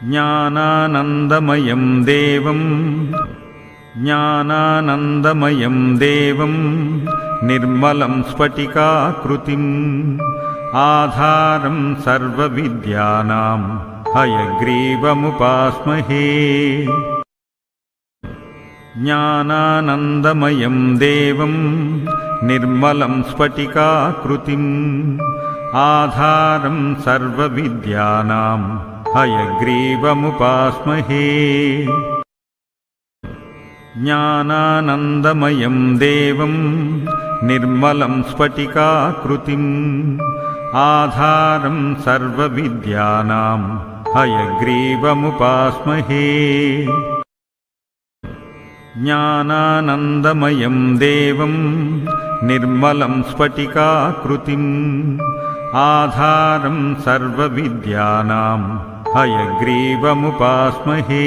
ज्ञानानन्दमयं देवं निर्मलं स्फटिकाकृतिम् आधारं सर्वविद्यानां हयग्रीवमुपास्महे। ज्ञानानन्दमयं देवं निर्मलं स्फटिकाकृतिम् आधारं सर्वविद्यानां हयग्रीवमुपास्महे। ज्ञानानन्दमयं देवं निर्मलं स्फटिकाकृतिम् आधारं सर्वविद्यानां हयग्रीवमुपास्महे। ज्ञानानन्दमयं देवं निर्मलं स्फटिकाकृतिम् आधारं सर्वविद्यानां हयग्रीवमुपास्महे।